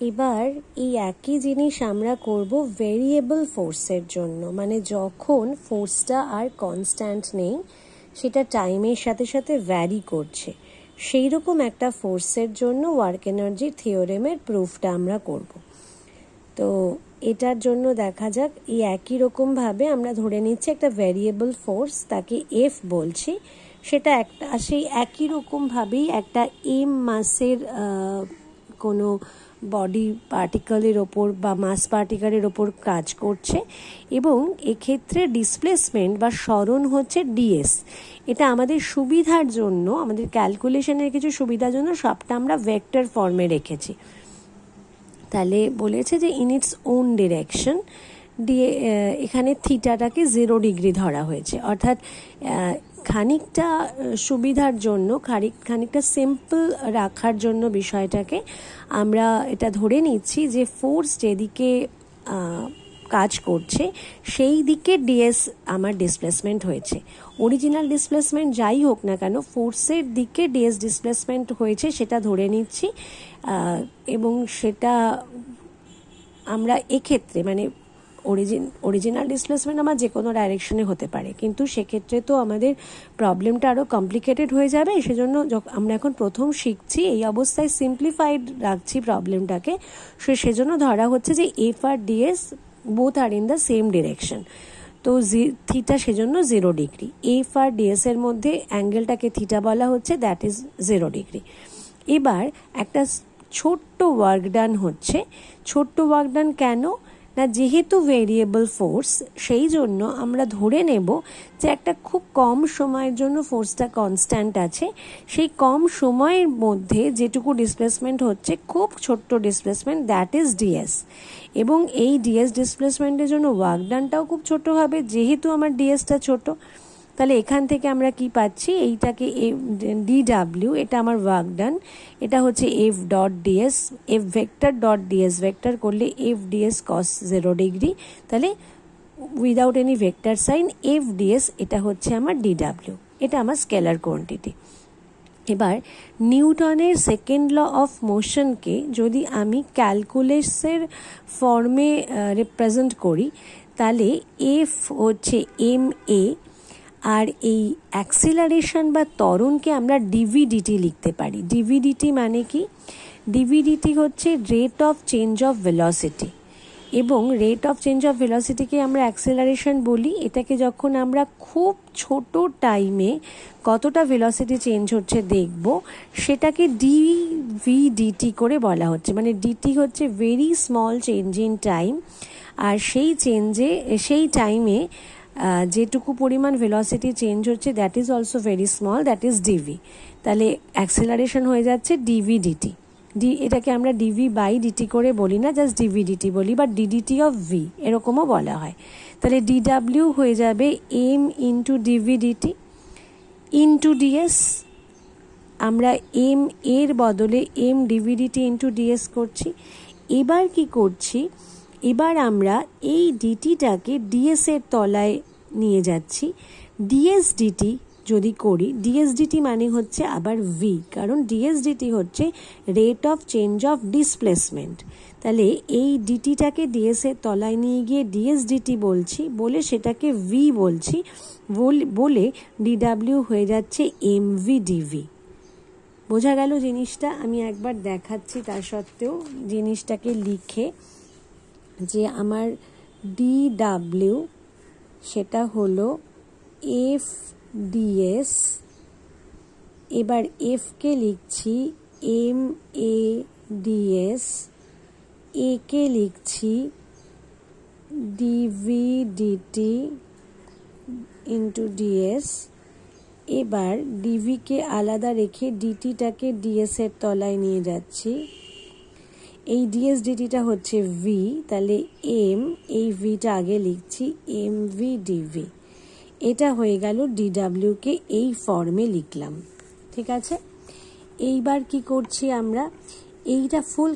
এবার এই একই জিনিস আমরা করব ভেরিয়েবল ফোর্সের জন্য, মানে যখন ফোর্সটা আর কনস্ট্যান্ট নেই, সেটা টাইমের সাথে সাথে ভ্যারি করছে, সেই রকম একটা ফোর্সের জন্য ওয়ার্ক এনার্জি থিওরেমের প্রুফটা আমরা করব। তো এটার জন্য দেখা যাক, এই একই রকমভাবে আমরা ধরে নিচ্ছি একটা ভেরিয়েবল ফোর্স, তাকে এফ বলছি, সেটা একটা সেই একই রকমভাবেই একটা এম মাসের কোনো বডি পার্টিকেলের ওপর বা মাস পার্টিকেলের ওপর কাজ করছে, এবং এক্ষেত্রে ডিসপ্লেসমেন্ট বা সরণ হচ্ছে ডিএস। এটা আমাদের সুবিধার জন্য, আমাদের ক্যালকুলেশনের কিছু সুবিধার জন্য সবটা আমরা ভেক্টর ফর্মে রেখেছি। তাহলে বলেছে যে ইন ইটস ওন ডিরেকশন দিয়ে এখানে থিটাটাকে 0 ডিগ্রি ধরা হয়েছে, অর্থাৎ খানিকটা সুবিধার জন্য, খানিকটা সিম্পল রাখার জন্য বিষয়টাকে আমরা এটা ধরে নিচ্ছি যে ফোর্স যেদিকে কাজ করছে সেই দিকে ডিএস আমার ডিসপ্লেসমেন্ট হয়েছে। অরিজিনাল ডিসপ্লেসমেন্ট যাই হোক না কেন, ফোর্সের দিকে ডিএস ডিসপ্লেসমেন্ট হয়েছে সেটা ধরে নিচ্ছি, এবং সেটা আমরা এক্ষেত্রে মানে অরিজিনাল ডিসপ্লেসমেন্ট আমার যে কোনো ডাইরেকশনে হতে পারে, কিন্তু সেক্ষেত্রে তো আমাদের প্রবলেমটা আরও কমপ্লিকেটেড হয়ে যাবে। সেজন্য আমরা এখন প্রথম শিখছি, এই অবস্থায় সিম্পলিফাইড রাখছি প্রবলেমটাকে। সেজন্য ধরা হচ্ছে যে এফ আর DS both are in the same direction, তো থিটা সেজন্য 0 ডিগ্রি। এফ আর ডিএস এর মধ্যে অ্যাঙ্গেলটাকে থিটা বলা হচ্ছে, দ্যাট ইজ 0 ডিগ্রি। এবার একটা ছোট্ট ওয়ার্ক ডান হচ্ছে। ছোট্ট ওয়ার্ক ডান কেন না, যেহেতু ভেরিয়েবল ফোর্স, সেই জন্য আমরা ধরে নেব যে একটা খুব কম সময়ের জন্য ফোর্সটা কনস্ট্যান্ট আছে, সেই কম সময়ের মধ্যে যেটুকু ডিসপ্লেসমেন্ট হচ্ছে, খুব ছোট্ট ডিসপ্লেসমেন্ট, দ্যাট ইজ ডিএস। এবং এই ডিএস ডিসপ্লেসমেন্টের জন্য ওয়ার্ক ডানটাও খুব ছোট হবে, যেহেতু আমার ডিএসটা ছোট। তাহলে এখান থেকে আমরা কি পাচ্ছি, এইটাকে ডিডাব্লিউ, এটা আমার ওয়ার্ক ডান, এটা হচ্ছে F dot DS, F vector dot DS, vector করলে এফ ডিএস কস 0 ডিগ্রি, তাহলে without any vector sign F DS, এটা হচ্ছে আমার ডিডাব্লিউ, এটা আমার স্কেলার কোয়ান্টিটি। এবার নিউটনের সেকেন্ড ল অফ মোশনকে যদি আমি ক্যালকুলাসের ফর্মে রিপ্রেজেন্ট করি, তাহলে এফ হচ্ছে এম এ, আর এই অ্যাক্সিলারেশন বা ত্বরণকে আমরা ডিভিডিটি লিখতে পারি। ডিভিডিটি মানে কি? ডিভিডিটি হচ্ছে rate of change of velocity, এবং রেট অফ চেঞ্জ অফ ভেলোসিটিকে আমরা অ্যাক্সিলারেশন বলি। এটাকে যখন আমরা খুব ছোট টাইমে কতটা ভেলোসিটি চেঞ্জ হচ্ছে দেখব, সেটাকে ডিভিডিটি করে বলা হচ্ছে। মানে ডিটি হচ্ছে very small change in time, আর সেই টাইমে যেটুকু পরিমাণ ভেলোসিটি চেঞ্জ হচ্ছে, that is also very small, that is dv. তাহলে অ্যাক্সিলারেশন হয়ে যাচ্ছে ডিভিডিটি। এটাকে আমরা ডিভি বাই ডিটি করে বলি না, জাস্ট ডিভিডিটি বলি, বা ডিডিটি অফ ভি এরকমও বলা হয়। তাহলে ডিডাব্লিউ হয়ে যাবে এম ইন্টু ডিভিডিটি ইন্টু ডিএস। আমরা এম এর বদলে এম ডিভিডিটি ইন্টু ডিএস করছি। এবার কি করছি, এবার আমরা এই ডিটিটাকে ডিএস এর তলায় নিয়ে যাচ্ছি। ডিএস ডিটি যদি করি, ডিএস ডিটি মানে হচ্ছে আবার ভি, কারণ ডিএস ডিটি হচ্ছে rate of change of displacement. তাহলে এই ডিটিটাকে ডিএস এর তলায় নিয়ে গিয়ে ডিএস ডিটি বলছি, বলে সেটাকে ভি বলছি, বলে ডিডাব্লিউ হয়ে যাচ্ছে এম ভি ডিভি। বোঝা গেল জিনিসটা? আমি একবার দেখাচ্ছি তার সত্ত্বেও জিনিসটাকে লিখে, যে আমার ডিডাব্লিউ সেটা হলো এফ ডিএস। এবার এফকে লিখছি এম এ ডিএস, এ কে লিখছি ডিভি ডিটি ইন্টু ডিএস। এবার ডিভিকে আলাদা রেখে ডিটিটাকে ডিএস এর তলায় নিয়ে যাচ্ছি। এই ডিএস ডিটিটা হচ্ছে ভি, তাহলে এম, এই ভিটা আগে লিখছি এম ভি ডিভি। এটা হয়ে গেল ডিডাব্লিউকে এই ফর্মে লিখলাম, ঠিক আছে? এইবার কি করছি আমরা, এইটা ফুল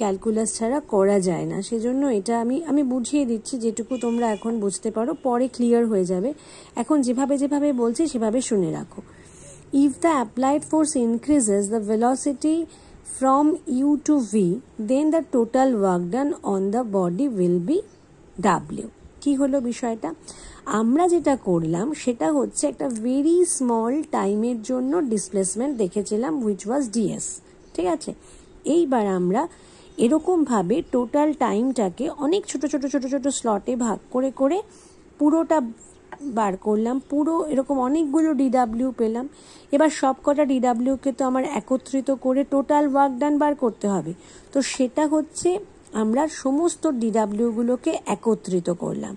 ক্যালকুলাস ছাড়া করা যায় না, সেজন্য এটা আমি বুঝিয়ে দিচ্ছি, যেটুকু তোমরা এখন বুঝতে পারো পরে ক্লিয়ার হয়ে যাবে। এখন যেভাবে বলছি সেভাবে শুনে রাখো। If the applied force increases, the velocity from U to V, then the total work done on the body will be W. কি হলো বিষয়টা? আমরা যেটা করলাম সেটা হচ্ছে একটা ভেরি স্মল টাইমের জন্য ডিসপ্লেসমেন্ট দেখেছিলাম, হুইচ ওয়াজ ds। ঠিক আছে, এইবার আমরা এরকমভাবে টোটাল টাইমটাকে অনেক ছোট ছোট ছোট ছোট স্লটে ভাগ করে করে পুরোটা বার করলাম, পুরো এরকম অনেকগুলো ডিডাব্লিউ পেলাম। এবার সব কটা ডিডাব্লিউকে তো আমার একত্রিত করে টোটাল ওয়ার্ক ডান বার করতে হবে। তো সেটা হচ্ছে আমরা সমস্ত ডিডাব্লিউগুলোকে একত্রিত করলাম।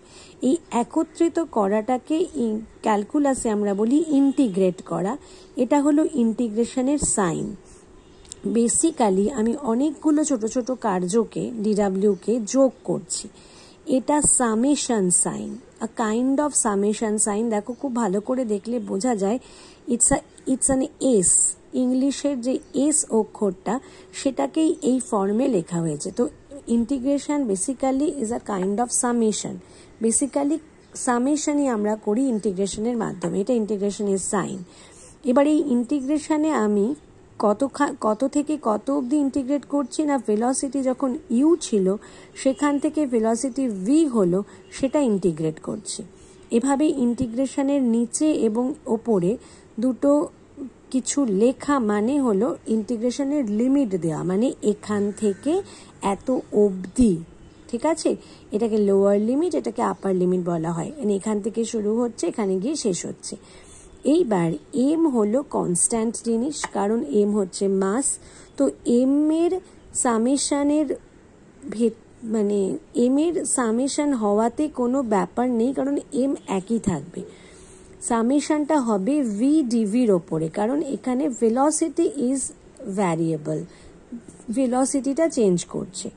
এই একত্রিত করাটাকে ক্যালকুলাসে আমরা বলি ইন্টিগ্রেট করা। এটা হলো ইন্টিগ্রেশনের সাইন। বেসিক্যালি আমি অনেকগুলো ছোট ছোট কার্যকে ডিডাব্লিউকে যোগ করছি, এটা summation sign, a kind of summation sign. দেখো খুব ভালো করে দেখলে বোঝা যায় ইটস অ্যান এস, ইংলিশের যে এস অক্ষরটা সেটাকেই এই ফর্মে লেখা হয়েছে। তো integration basically is a kind of summation. Basically সামেশনই আমরা করি ইন্টিগ্রেশনের মাধ্যমে, এটা ইন্টিগ্রেশনের সাইন। এবার এই ইন্টিগ্রেশনে আমি কত থেকে কত অবধি ইন্টিগ্রেট করছি না, ভেলোসিটি যখন ইউ ছিল সেখান থেকে ভেলোসিটি ভি হলো সেটা ইন্টিগ্রেট করছি। এভাবে ইন্টিগ্রেশনের নিচে এবং ওপরে দুটো কিছু লেখা মানে হলো ইন্টিগ্রেশনের লিমিট দেওয়া, মানে এখান থেকে এত অবধি। ঠিক আছে, এটাকে লোয়ার লিমিট, এটাকে আপার লিমিট বলা হয়। এখান থেকে শুরু হচ্ছে, এখানে গিয়ে শেষ হচ্ছে। এইবার এম হলো কনস্ট্যান্ট জিনিস, কারণ এম হচ্ছে মাস। তো এম এর সামেশনের মানে এম এর সামেশন হওয়াতে কোনো ব্যাপার নেই, কারণ এম একই থাকবে। সামেশনটা হবে ভি ডিভির ওপরে, কারণ এখানে ভেলোসিটি ইজ ভ্যারিয়েবল, ভেলোসিটিটা চেঞ্জ করছে।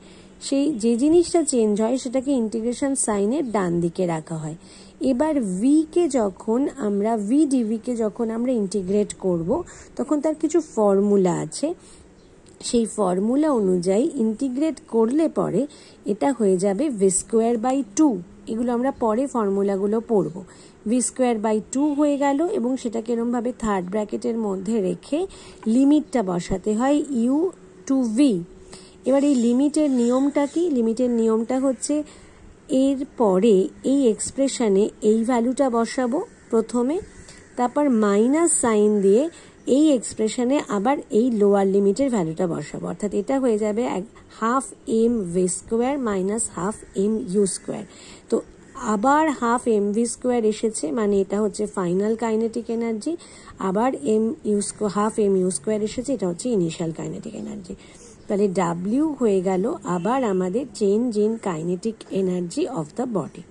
সেই যে জিনিসটা চেঞ্জ হয় সেটাকে ইন্টিগ্রেশন সাইনের ডান দিকে রাখা হয়। এবার ভিকে যখন আমরা ভি ডিভিকে যখন আমরা ইন্টিগ্রেট করব তখন তার কিছু ফর্মুলা আছে, সেই ফর্মুলা অনুযায়ী ইন্টিগ্রেট করলে পরে এটা হয়ে যাবে ভি স্কোয়ার বাই 2। এগুলো আমরা পরে ফর্মুলাগুলো পড়ব। ভি স্কোয়ার বাই 2 হয়ে গেল, এবং সেটাকে এরমভাবে থার্ড ব্র্যাকেটের মধ্যে রেখে লিমিটটা বসাতে হয় ইউ টু ভি। এবার এই লিমিটের নিয়মটা কি? লিমিটের নিয়মটা হচ্ছে এর পরে এই এক্সপ্রেশনে এই ভ্যালুটা বসাবো প্রথমে, তারপর মাইনাস সাইন দিয়ে এই এক্সপ্রেশনে আবার এই লোয়ার লিমিটের ভ্যালুটা বসাবো। অর্থাৎ এটা হয়ে যাবে half M V square minus half M U square. তো আবার হাফ এম ভি স্কোয়ার এসেছে, মানে এটা হচ্ছে ফাইনাল কাইনেটিক এনার্জি। আবার হাফ এম ইউ স্কোয়ার এসেছে, এটা হচ্ছে ইনিশিয়াল কাইনেটিক এনার্জি। তাহলে ডাব্লিউ হয়ে গেল আবার আমাদের change in kinetic energy of the body.